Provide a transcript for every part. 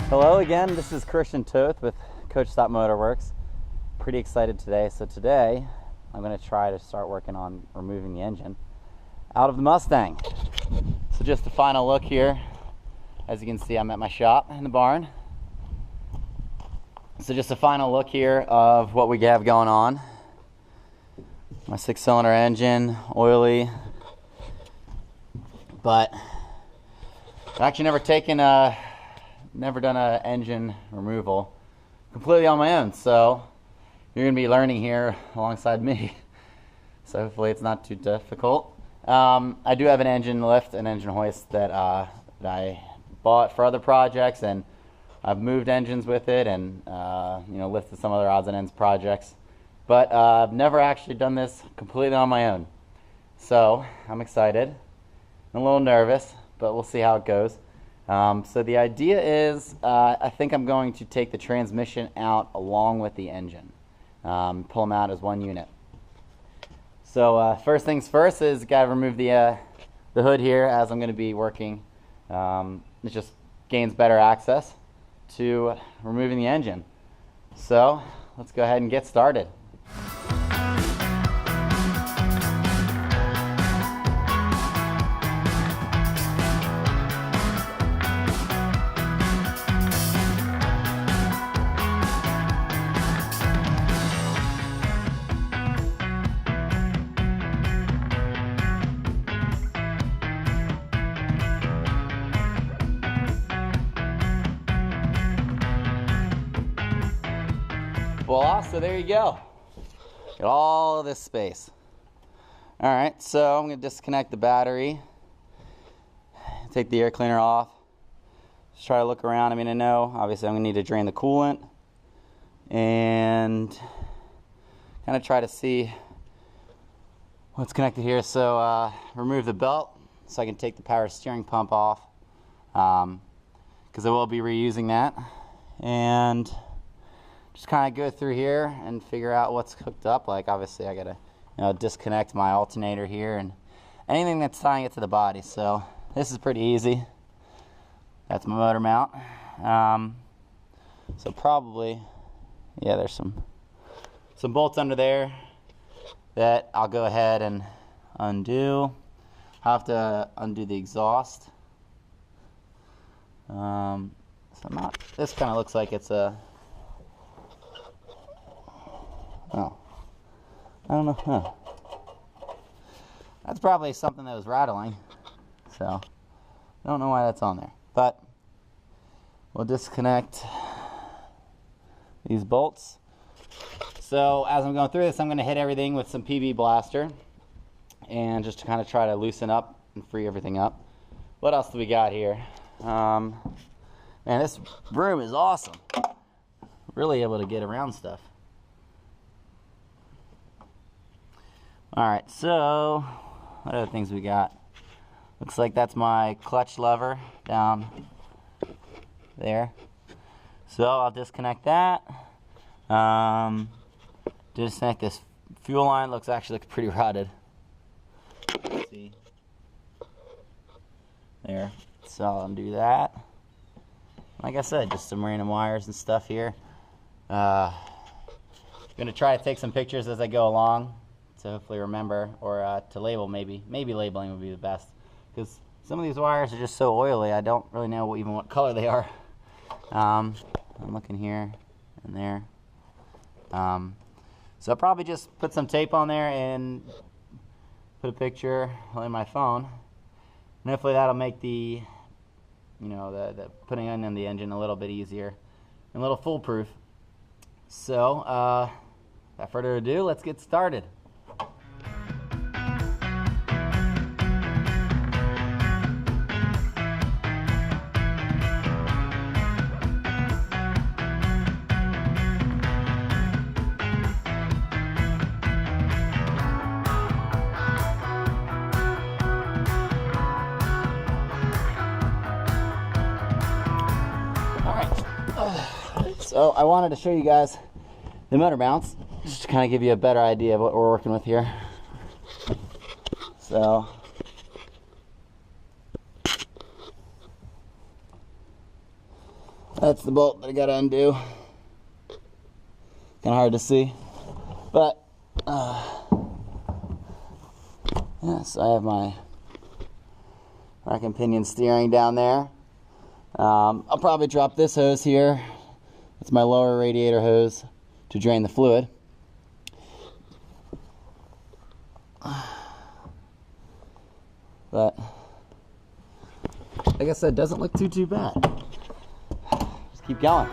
Hello again, this is Christian Toth with Coachstop Motorworks. Pretty excited today. So today I'm going to try to start working on removing the engine out of the Mustang. So just a final look here. As you can see, I'm at my shop in the barn. So just a final look here of what we have going on. My 6-cylinder engine, oily, but I've actually never done an engine removal completely on my own, so you're going to be learning here alongside me. So hopefully it's not too difficult. I do have an engine lift, an engine hoist that I bought for other projects, and I've moved engines with it and lifted some other odds and ends projects. But I've never actually done this completely on my own. So I'm excited. I'm a little nervous, but we'll see how it goes. So the idea is, I think I'm going to take the transmission out along with the engine. Pull them out as one unit. So first things first is gotta remove the hood here, as I'm going to be working. It just gains better access to removing the engine. So let's go ahead and get started. Voila, so there you go. Got all of this space. Alright, so I'm going to disconnect the battery, take the air cleaner off, just try to look around. I mean, I know obviously I'm going to need to drain the coolant and kind of try to see what's connected here. So remove the belt so I can take the power steering pump off, because I will be reusing that, and just kind of go through here and figure out what's hooked up. Like obviously I gotta disconnect my alternator here and anything that's tying it to the body. So this is pretty easy. That's my motor mount. So probably, yeah, there's some bolts under there that I'll go ahead and undo. I'll have to undo the exhaust. This kind of looks like it's a, oh, I don't know. Huh. That's probably something that was rattling. So I don't know why that's on there. But we'll disconnect these bolts. So as I'm going through this, I'm going to hit everything with some PB Blaster and just to kind of try to loosen up and free everything up. What else do we got here? Man, this room is awesome. Really able to get around stuff. Alright, so what other things we got? Looks like that's my clutch lever down there. So I'll disconnect that. Disconnect this fuel line. Looks pretty rotted. Let's see. There. So I'll undo that. Like I said, just some random wires and stuff here. I'm gonna try to take some pictures as I go along, to hopefully remember, or to label. Maybe labeling would be the best, because some of these wires are just so oily I don't really know even what color they are. I'm looking here and there. So I'll probably just put some tape on there and put a picture in my phone, and hopefully that'll make the putting in the engine a little bit easier and a little foolproof. So without further ado, let's get started. So I wanted to show you guys the motor mounts, just to kind of give you a better idea of what we're working with here. So That's the bolt that I gotta undo. Kind of hard to see, but yeah, so I have my rack and pinion steering down there. I'll probably drop this hose here. It's my lower radiator hose to drain the fluid. But like I said, it doesn't look too bad. Just keep going.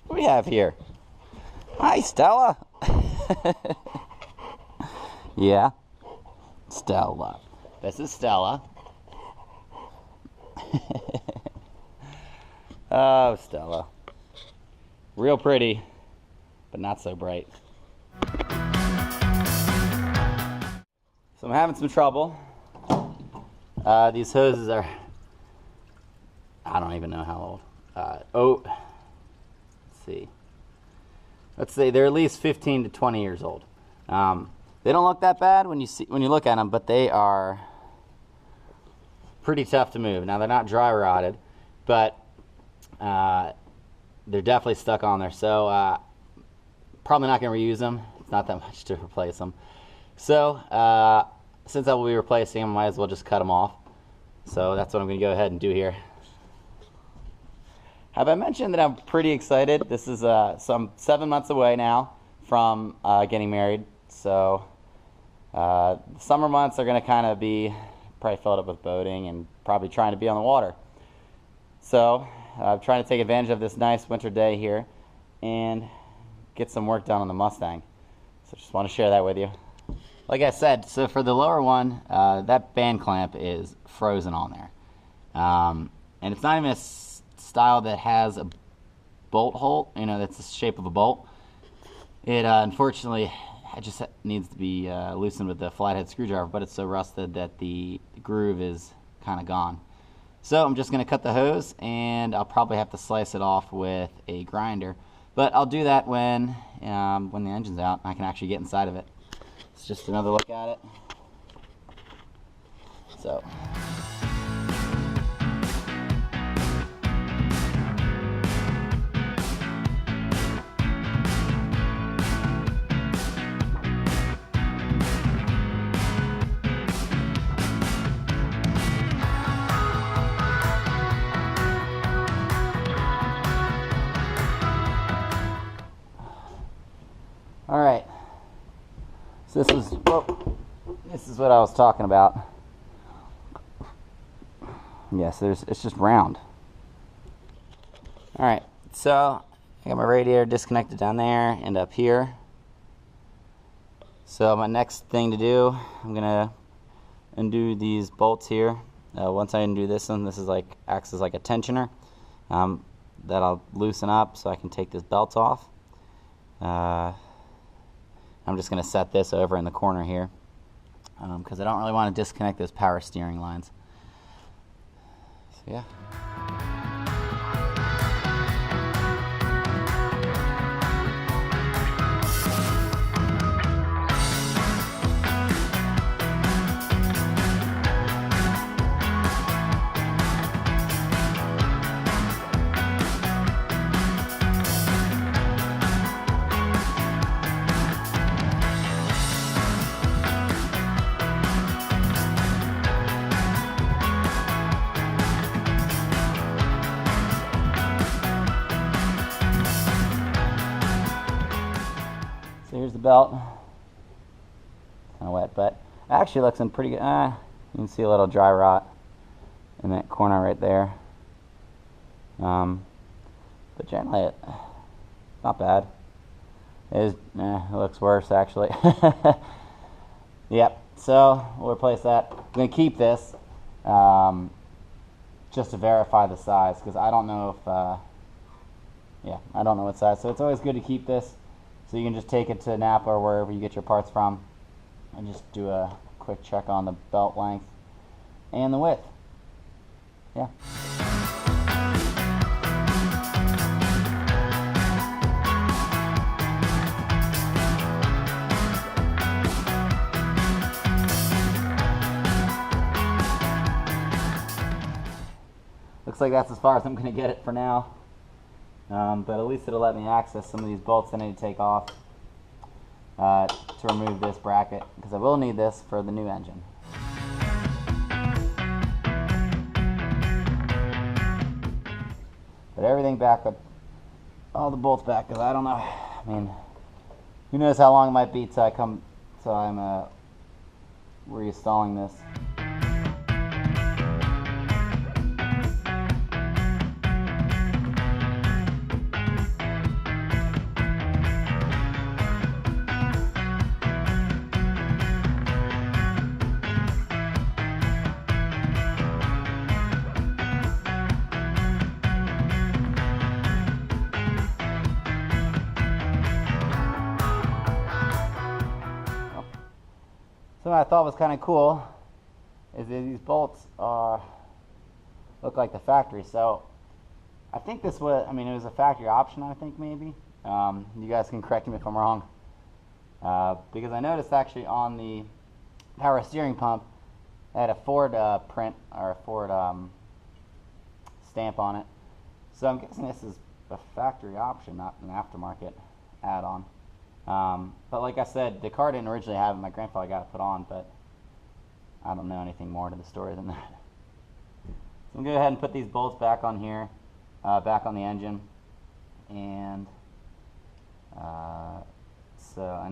What do we have here? Hi, Stella. Yeah, Stella. This is Stella. Oh, Stella. Real pretty, but not so bright. So I'm having some trouble. These hoses are, I don't even know how old. Let's say they're at least 15 to 20 years old. They don't look that bad when you look at them, but they are pretty tough to move. Now they're not dry rotted, but they're definitely stuck on there. So probably not going to reuse them. It's not that much to replace them. So since I will be replacing them, I might as well just cut them off. So that's what I'm going to go ahead and do here. Have I mentioned that I'm pretty excited? This is some 7 months away now from getting married. So the summer months are going to kind of be probably filled up with boating and probably trying to be on the water. So I'm trying to take advantage of this nice winter day here and get some work done on the Mustang. So just want to share that with you. Like I said, so for the lower one, that band clamp is frozen on there. And it's not even a style that has a bolt hole, you know, that's the shape of a bolt. It unfortunately it just needs to be loosened with the flathead screwdriver, but it's so rusted that the groove is kind of gone. So I'm just going to cut the hose, and I'll probably have to slice it off with a grinder, but I'll do that when the engine's out and I can actually get inside of it. It's just another look at it. So all right, so this is what I was talking about. Yes, it's just round. All right, so I got my radiator disconnected down there and up here. So my next thing to do, I'm gonna undo these bolts here. Once I undo this one, this is acts as like a tensioner that I'll loosen up so I can take this belt off. I'm just going to set this over in the corner here because I don't really want to disconnect those power steering lines. So yeah. So here's the belt. Kind of wet, but it actually looks in pretty good. You can see a little dry rot in that corner right there. But generally, not bad. It looks worse actually. Yep. So we'll replace that. I'm gonna keep this just to verify the size because I don't know if I don't know what size. So it's always good to keep this. So you can just take it to Napa or wherever you get your parts from and just do a quick check on the belt length and the width. Yeah. looks like that's as far as I'm going to get it for now. But at least it'll let me access some of these bolts I need to take off to remove this bracket, because I will need this for the new engine. But everything back up, all the bolts back up. I don't know. I mean, who knows how long it might be till I'm reinstalling this. Something I thought was kind of cool is that these bolts look like the factory. So I think this was, I mean, it was a factory option, I think, maybe. You guys can correct me if I'm wrong. Because I noticed actually on the power steering pump, it had a Ford print, or a Ford stamp on it. So I'm guessing this is a factory option, not an aftermarket add-on. But like I said, the car didn't originally have it. My grandfather got it put on, but I don't know anything more to the story than that. So I'm going to go ahead and put these bolts back on here, back on the engine. And I'm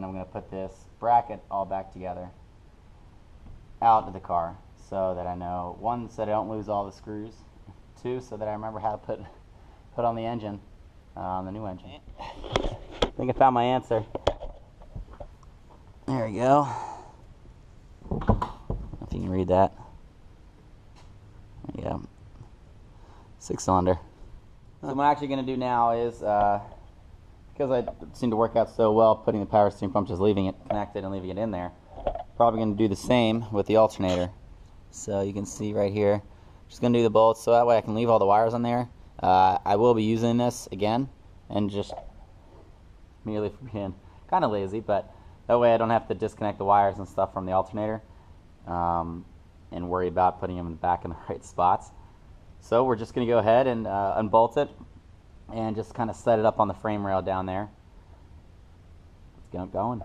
going to put this bracket all back together out of the car, so that I know, one, so that I don't lose all the screws, two, so that I remember how to put on the engine, on the new engine. I think I found my answer. There we go. I don't know if you can read that. There you go. 6-cylinder. So what I'm actually going to do now is, because I seem to work out so well putting the power steering pump, just leaving it connected and leaving it in there, probably going to do the same with the alternator. So you can see right here, just going to do the bolts so that way I can leave all the wires on there. I will be using this again, and just merely for being kind of lazy, but that way I don't have to disconnect the wires and stuff from the alternator and worry about putting them back in the right spots. So we're just going to go ahead and unbolt it and just kind of set it up on the frame rail down there. Let's get it going.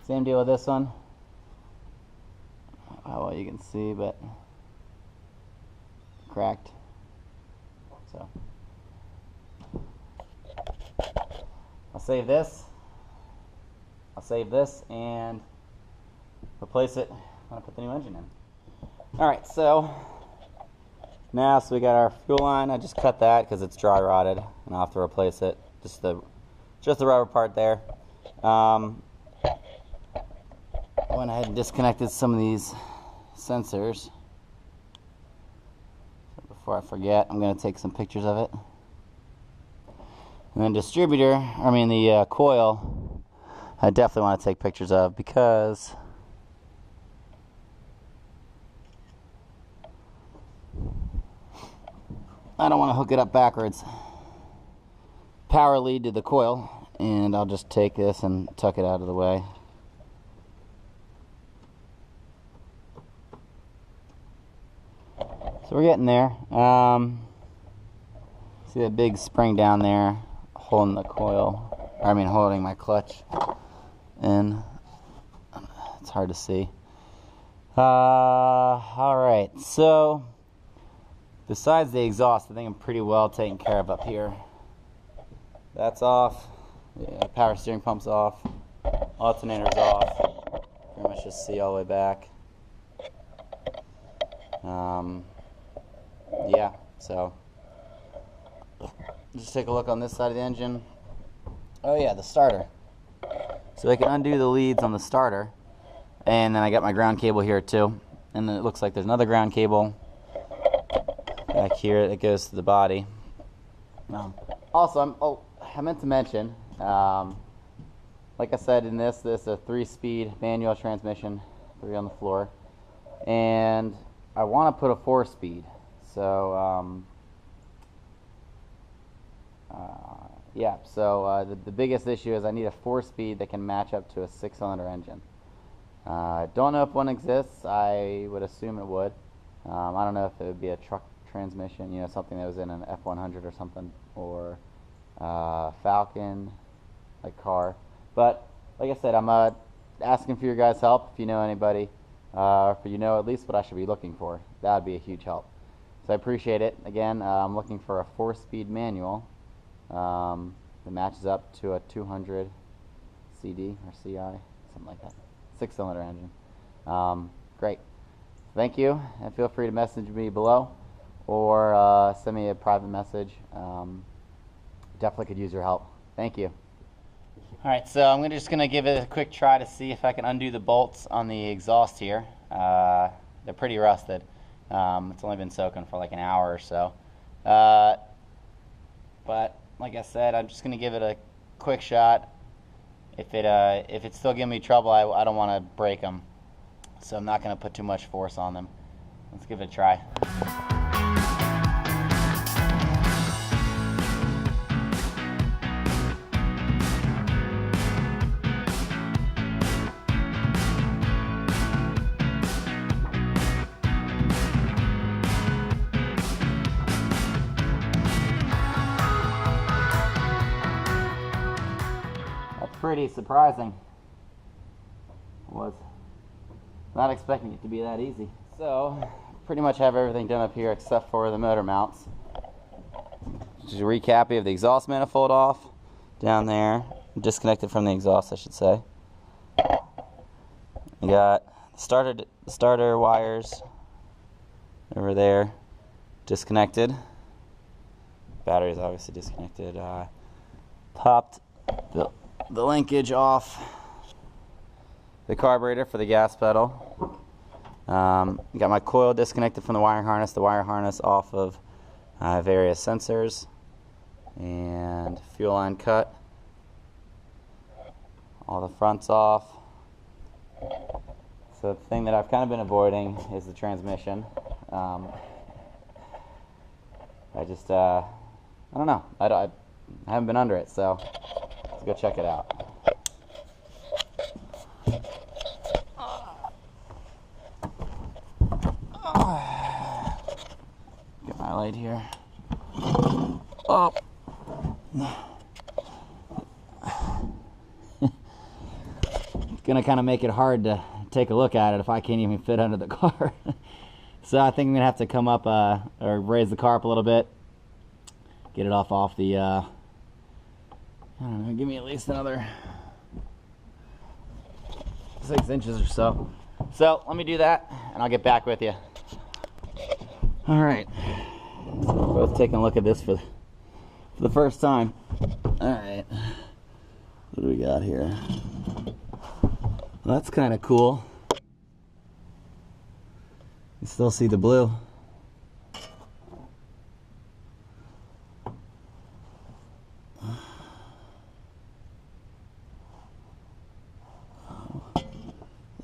Same deal with this one. How well you can see, but cracked. So I'll save this. I'll save this and replace it when I put the new engine in. Alright, so we got our fuel line. I just cut that because it's dry rotted and I'll have to replace it. Just the rubber part there. I went ahead and disconnected some of these sensors. So before I forget, I'm going to take some pictures of it. And then the coil, I definitely want to take pictures of, because I don't want to hook it up backwards. Power lead to the coil, and I'll just take this and tuck it out of the way. So we're getting there. See that big spring down there holding the coil, holding my clutch, and it's hard to see. Alright, so besides the exhaust, I think I'm pretty well taken care of up here. That's off. Yeah, power steering pump's off. Alternator's off. Pretty much just see all the way back. Yeah, so just take a look on this side of the engine. Oh yeah, the starter. So I can undo the leads on the starter, and then I got my ground cable here too, and then it looks like there's another ground cable back here that goes to the body. Also, I meant to mention, like I said, in this is a 3-speed manual transmission, 3 on the floor, and I want to put a 4-speed. So yeah, so the biggest issue is I need a 4-speed that can match up to a 6-cylinder engine. Don't know if one exists. I would assume it would. I don't know if it would be a truck transmission, you know, something that was in an F100 or something, or Falcon, like car. But like I said, I'm asking for your guys' help. If you know anybody, if you know at least what I should be looking for, that would be a huge help. So I appreciate it. Again, I'm looking for a 4-speed manual that matches up to a 200 CD or CI, something like that. 6-cylinder engine. Great. Thank you, and feel free to message me below or send me a private message. Definitely could use your help. Thank you. Alright, so I'm just going to give it a quick try to see if I can undo the bolts on the exhaust here. They're pretty rusted. It's only been soaking for like an hour or so. But like I said, I'm just going to give it a quick shot. If it's still giving me trouble, I don't want to break them. So I'm not going to put too much force on them. Let's give it a try. Pretty surprising. Was not expecting it to be that easy. So pretty much have everything done up here except for the motor mounts. Just a recap, we have the exhaust manifold off down there, disconnected from the exhaust I should say. We got starter wires over there disconnected. Battery is obviously disconnected. Popped the linkage off the carburetor for the gas pedal. Got my coil disconnected from the wire harness off of various sensors, and fuel line cut. All the fronts off. So the thing that I've kind of been avoiding is the transmission. I don't know. I haven't been under it, so let's go check it out. Get my light here. Oh. It's gonna kind of make it hard to take a look at it if I can't even fit under the car. So I think I'm gonna have to come up or raise the car up a little bit, get it off the I don't know, give me at least another 6 inches or so. So let me do that and I'll get back with you. Alright, so we're both taking a look at this for the first time. Alright, what do we got here? Well, that's kind of cool. You still see the blue.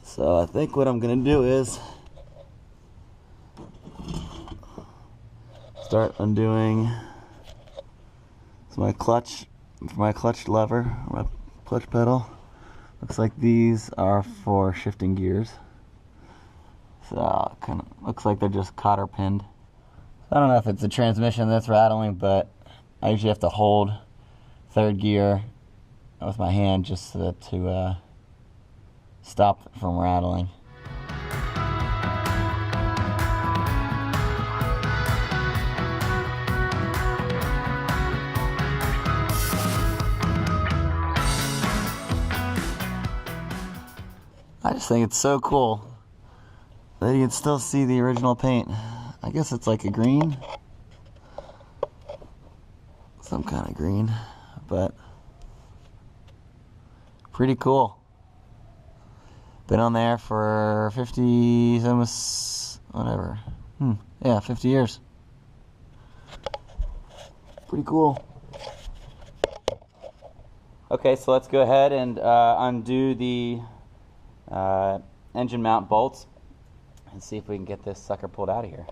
So I think what I'm going to do is start undoing my clutch lever, my clutch pedal. Looks like these are for shifting gears. So kind of looks like they're just cotter pinned. I don't know if it's the transmission that's rattling, but I usually have to hold third gear with my hand just to stop it from rattling. I just think it's so cool that you can still see the original paint. I guess it's like a green, some kind of green, but pretty cool. Been on there for 50, almost, whatever. Yeah, 50 years. Pretty cool. Okay, so let's go ahead and undo the engine mount bolts and see if we can get this sucker pulled out of here.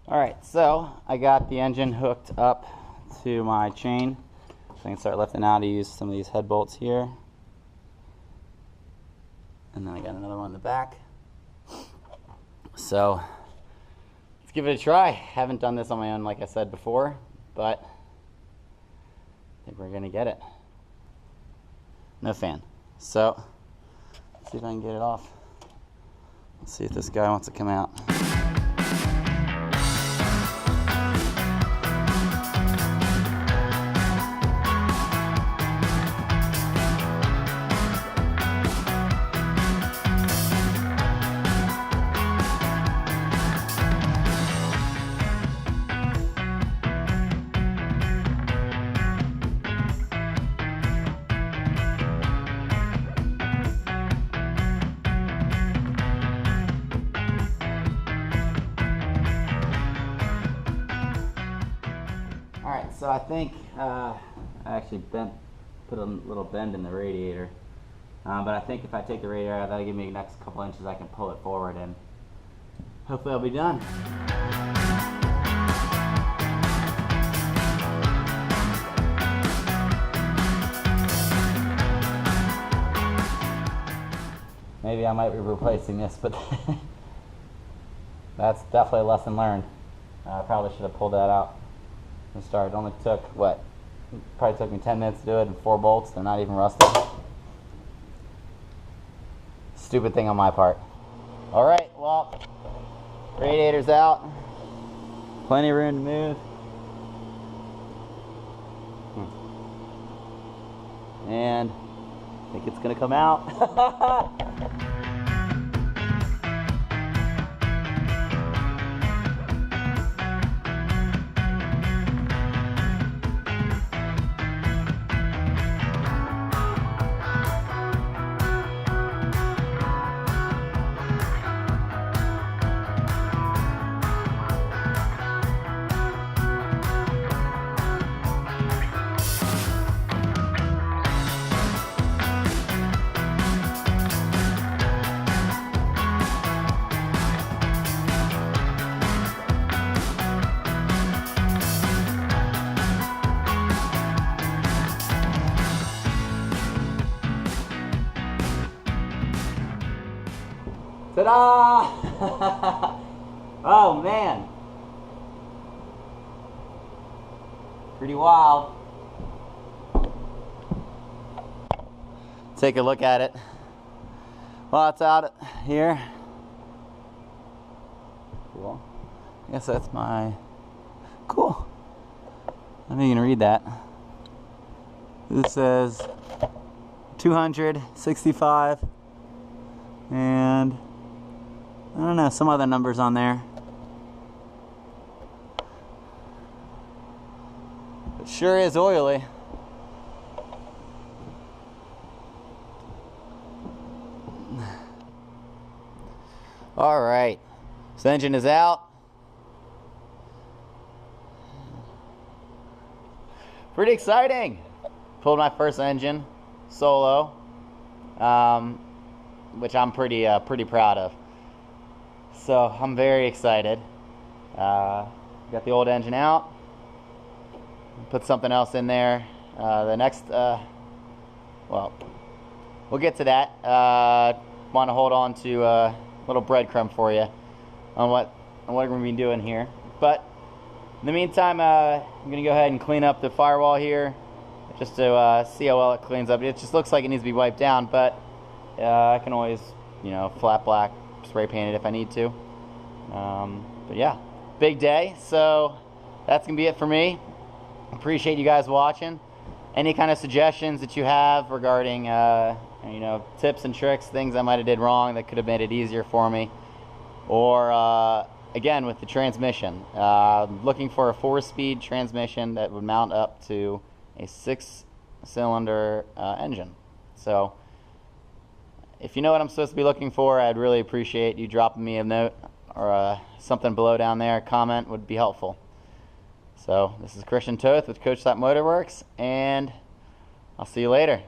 Alright, so I got the engine hooked up to my chain. So I can start lifting out. I use some of these head bolts here. And then I got another one in the back. So let's give it a try. Haven't done this on my own like I said before, but I think we're gonna get it. No fan. So let's see if I can get it off. Let's see if this guy wants to come out. Alright, so I think I actually put a little bend in the radiator, but I think if I take the radiator out, that'll give me the next couple inches. I can pull it forward and hopefully I'll be done. Maybe I might be replacing this, but that's definitely a lesson learned. I probably should have pulled that out and started. It only took, what? It probably took me 10 minutes to do it, and 4 bolts. They're not even rusted. Stupid thing on my part. Alright, well, radiator's out. Plenty of room to move. And I think it's gonna come out. Ta-da! Oh man, pretty wild. Take a look at it while it's out here. Cool. I guess that's my cool. I think you can read that. This says 265 and I don't know, some other numbers on there. It sure is oily. All right, so the engine is out. Pretty exciting. Pulled my first engine solo, which I'm pretty proud of. So I'm very excited. Got the old engine out. Put something else in there. The next, well, we'll get to that. Want to hold on to a little breadcrumb for you on what we're going to be doing here. But in the meantime, I'm going to go ahead and clean up the firewall here, just to see how well it cleans up. It just looks like it needs to be wiped down, but I can always, flat black spray paint it if I need to. But yeah, big day. So that's gonna be it for me. Appreciate you guys watching. Any kind of suggestions that you have regarding tips and tricks, things I might have did wrong that could have made it easier for me, or again with the transmission, looking for a 4-speed transmission that would mount up to a 6-cylinder engine. So if you know what I'm supposed to be looking for, I'd really appreciate you dropping me a note or something below down there. A comment would be helpful. So this is Christian Toth with Coachstop Motorworks, and I'll see you later.